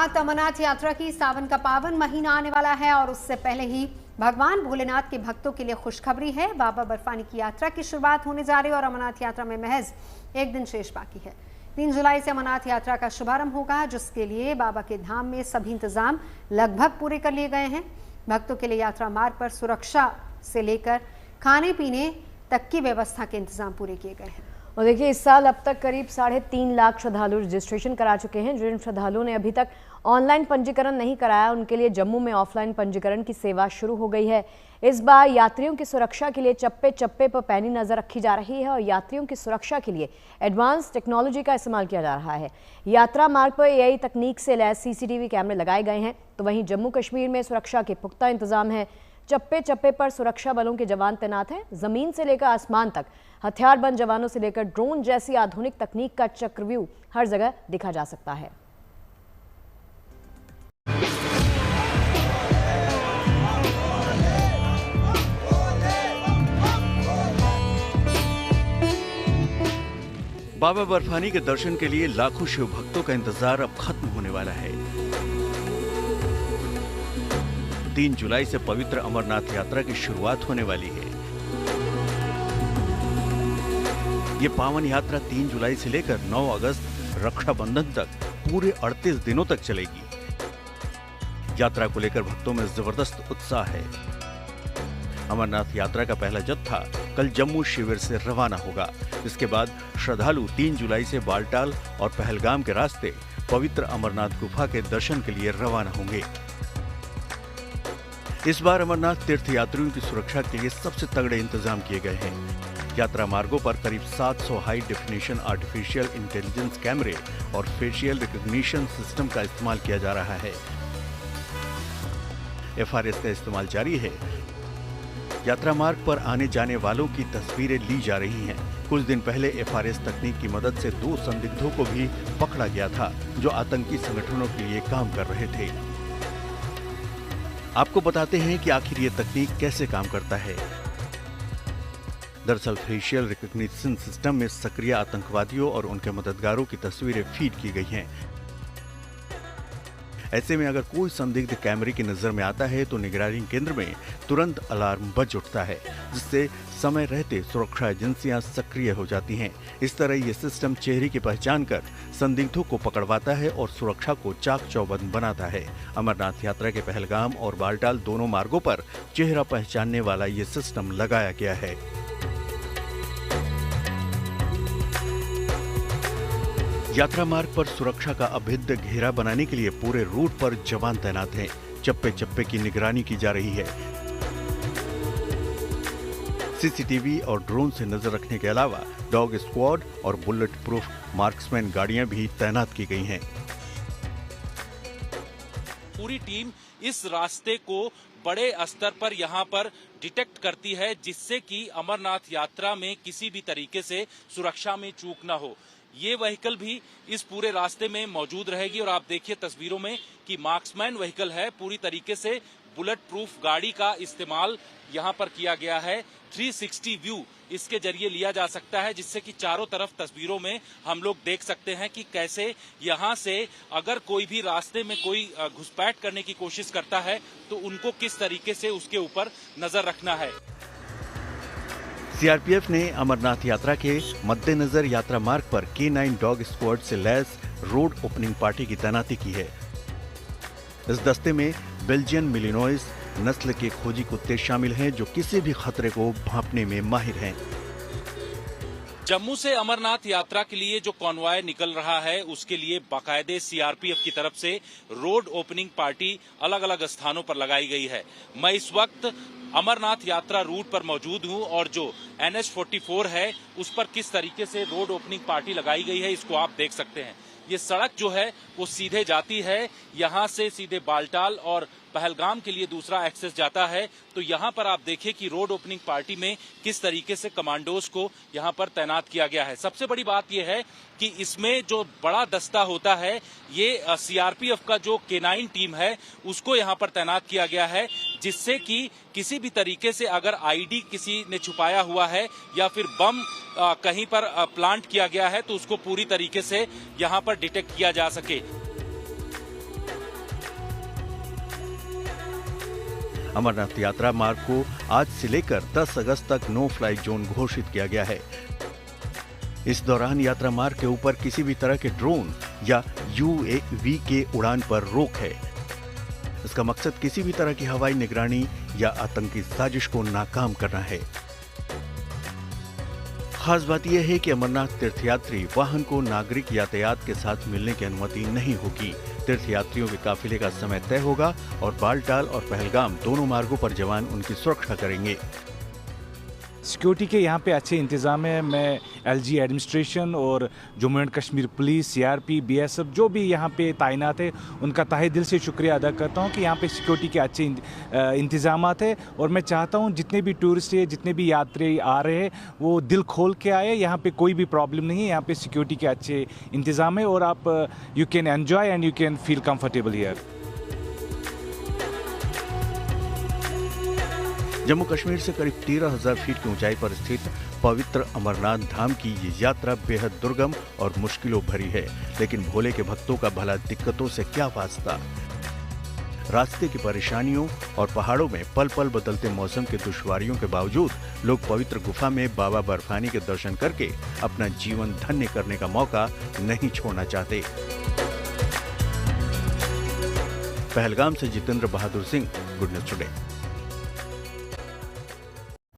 अमरनाथ यात्रा की सावन का पावन महीना आने वाला है और उससे पहले ही भगवान भोलेनाथ के भक्तों के लिए खुशखबरी है। बाबा बर्फानी की यात्रा की शुरुआत होने जा रही है और अमरनाथ यात्रा में महज एक दिन शेष बाकी है। 3 जुलाई से अमरनाथ यात्रा का शुभारंभ होगा, जिसके लिए बाबा के धाम में सभी इंतजाम लगभग पूरे कर लिए गए हैं। भक्तों के लिए यात्रा मार्ग पर सुरक्षा से लेकर खाने पीने तक की व्यवस्था के इंतजाम पूरे किए गए हैं। और देखिए, इस साल अब तक करीब 3.5 लाख श्रद्धालु रजिस्ट्रेशन करा चुके हैं। जिन श्रद्धालुओं ने अभी तक ऑनलाइन पंजीकरण नहीं कराया, उनके लिए जम्मू में ऑफलाइन पंजीकरण की सेवा शुरू हो गई है। इस बार यात्रियों की सुरक्षा के लिए चप्पे चप्पे पर पैनी नजर रखी जा रही है और यात्रियों की सुरक्षा के लिए एडवांस टेक्नोलॉजी का इस्तेमाल किया जा रहा है। यात्रा मार्ग पर एआई तकनीक से लैस सीसीटीवी कैमरे लगाए गए हैं, तो वहीं जम्मू कश्मीर में सुरक्षा के पुख्ता इंतजाम है। चप्पे चप्पे पर सुरक्षा बलों के जवान तैनात हैं। जमीन से लेकर आसमान तक हथियारबंद जवानों से लेकर ड्रोन जैसी आधुनिक तकनीक का चक्रव्यूह हर जगह दिखा जा सकता है। बाबा बर्फानी के दर्शन के लिए लाखों शिव भक्तों का इंतजार अब खत्म होने वाला है। 3 जुलाई से पवित्र अमरनाथ यात्रा की शुरुआत होने वाली है। ये पावन यात्रा 3 जुलाई से लेकर 9 अगस्त रक्षाबंधन तक पूरे 38 दिनों तक चलेगी। यात्रा को लेकर भक्तों में जबरदस्त उत्साह है। अमरनाथ यात्रा का पहला जत्था कल जम्मू शिविर से रवाना होगा। इसके बाद श्रद्धालु 3 जुलाई से बालटाल और पहलगाम के रास्ते पवित्र अमरनाथ गुफा के दर्शन के लिए रवाना होंगे। इस बार अमरनाथ तीर्थ यात्रियों की सुरक्षा के लिए सबसे तगड़े इंतजाम किए गए हैं। यात्रा मार्गों पर करीब 700 हाई डेफिनेशन आर्टिफिशियल इंटेलिजेंस कैमरे और फेशियल रिकॉग्निशन सिस्टम का इस्तेमाल किया जा रहा है। एफआरएस का इस्तेमाल जारी है। यात्रा मार्ग पर आने जाने वालों की तस्वीरें ली जा रही हैं। कुछ दिन पहले एफआरएस तकनीक की मदद से 2 संदिग्धों को भी पकड़ा गया था, जो आतंकी संगठनों के लिए काम कर रहे थे। आपको बताते हैं कि आखिर ये तकनीक कैसे काम करता है। दरअसल फेशियल रिकॉग्निशन सिस्टम में सक्रिय आतंकवादियों और उनके मददगारों की तस्वीरें फीड की गई हैं। ऐसे में अगर कोई संदिग्ध कैमरे की नजर में आता है तो निगरानी केंद्र में तुरंत अलार्म बज उठता है, जिससे समय रहते सुरक्षा एजेंसियां सक्रिय हो जाती हैं। इस तरह ये सिस्टम चेहरे की पहचान कर संदिग्धों को पकड़वाता है और सुरक्षा को चाक चौबंद बनाता है। अमरनाथ यात्रा के पहलगाम और बालटाल दोनों मार्गों पर चेहरा पहचानने वाला ये सिस्टम लगाया गया है। यात्रा मार्ग पर सुरक्षा का अभेद्य घेरा बनाने के लिए पूरे रूट पर जवान तैनात हैं। चप्पे चप्पे की निगरानी की जा रही है। सीसीटीवी और ड्रोन से नजर रखने के अलावा डॉग स्क्वाड और बुलेट प्रूफ मार्क्समैन गाड़ियां भी तैनात की गई हैं। पूरी टीम इस रास्ते को बड़े स्तर पर यहाँ पर डिटेक्ट करती है, जिससे कि अमरनाथ यात्रा में किसी भी तरीके से सुरक्षा में चूक न हो। ये व्हीकल भी इस पूरे रास्ते में मौजूद रहेगी और आप देखिए तस्वीरों में कि मार्क्समैन व्हीकल है। पूरी तरीके से बुलेट प्रूफ गाड़ी का इस्तेमाल यहाँ पर किया गया है। 360 व्यू इसके जरिए लिया जा सकता है, जिससे कि चारों तरफ तस्वीरों में हम लोग देख सकते हैं कि कैसे यहाँ से अगर कोई भी रास्ते में कोई घुसपैठ करने की कोशिश करता है तो उनको किस तरीके से उसके ऊपर नजर रखना है। सीआरपीएफ ने अमरनाथ यात्रा के मद्देनजर यात्रा मार्ग पर K9 डॉग स्क्वाड से लैस रोड ओपनिंग पार्टी की तैनाती की है। इस दस्ते में बेल्जियन मिलिनोइस नस्ल के खोजी कुत्ते शामिल हैं, जो किसी भी खतरे को भांपने में माहिर हैं। जम्मू से अमरनाथ यात्रा के लिए जो कॉन्वॉय निकल रहा है, उसके लिए बाकायदे सीआरपीएफ की तरफ से रोड ओपनिंग पार्टी अलग अलग स्थानों पर लगाई गई है। मैं इस वक्त अमरनाथ यात्रा रूट पर मौजूद हूं और जो NH-44 है उस पर किस तरीके से रोड ओपनिंग पार्टी लगाई गई है, इसको आप देख सकते हैं। ये सड़क जो है वो सीधे जाती है, यहाँ से सीधे बालटाल और पहलगाम के लिए दूसरा एक्सेस जाता है। तो यहाँ पर आप देखिए कि रोड ओपनिंग पार्टी में किस तरीके से कमांडोज को यहाँ पर तैनात किया गया है। सबसे बड़ी बात यह है कि इसमें जो बड़ा दस्ता होता है, ये सीआरपीएफ का जो K9 टीम है उसको यहाँ पर तैनात किया गया है, जिससे कि किसी भी तरीके से अगर आईडी किसी ने छुपाया हुआ है या फिर बम कहीं पर प्लांट किया गया है तो उसको पूरी तरीके से यहाँ पर डिटेक्ट किया जा सके। अमरनाथ यात्रा मार्ग को आज से लेकर 10 अगस्त तक नो फ्लाई जोन घोषित किया गया है। इस दौरान यात्रा मार्ग के ऊपर किसी भी तरह के ड्रोन या UAV के उड़ान पर रोक है। इसका मकसद किसी भी तरह की हवाई निगरानी या आतंकी साजिश को नाकाम करना है। खास बात यह है कि अमरनाथ तीर्थयात्री वाहन को नागरिक यातायात के साथ मिलने की अनुमति नहीं होगी। तीर्थयात्रियों के काफिले का समय तय होगा और बालटाल और पहलगाम दोनों मार्गों पर जवान उनकी सुरक्षा करेंगे। सिक्योरिटी के यहाँ पे अच्छे इंतज़ाम है। मैं LG एडमिनिस्ट्रेशन और Jammu and Kashmir police, CRP, BSF जो भी यहाँ पे तैनात है उनका तहे दिल से शुक्रिया अदा करता हूँ कि यहाँ पे सिक्योरिटी के अच्छे इंतज़ामात है। और मैं चाहता हूँ जितने भी टूरिस्ट है, जितने भी यात्री आ रहे हैं वो दिल खोल के आए। यहाँ पे कोई भी प्रॉब्लम नहीं है। यहाँ पे सिक्योरिटी के अच्छे इंतज़ाम है और आप you can enjoy and you can feel comfortable here. Jammu Kashmir से करीब 13,000 फीट की ऊंचाई पर स्थित पवित्र अमरनाथ धाम की ये यात्रा बेहद दुर्गम और मुश्किलों भरी है, लेकिन भोले के भक्तों का भला दिक्कतों से क्या वास्ता। रास्ते की परेशानियों और पहाड़ों में पल पल बदलते मौसम के दुश्वारियों के बावजूद लोग पवित्र गुफा में बाबा बर्फानी के दर्शन करके अपना जीवन धन्य करने का मौका नहीं छोड़ना चाहते। पहलगाम से Jitendra Bahadur Singh, good news today.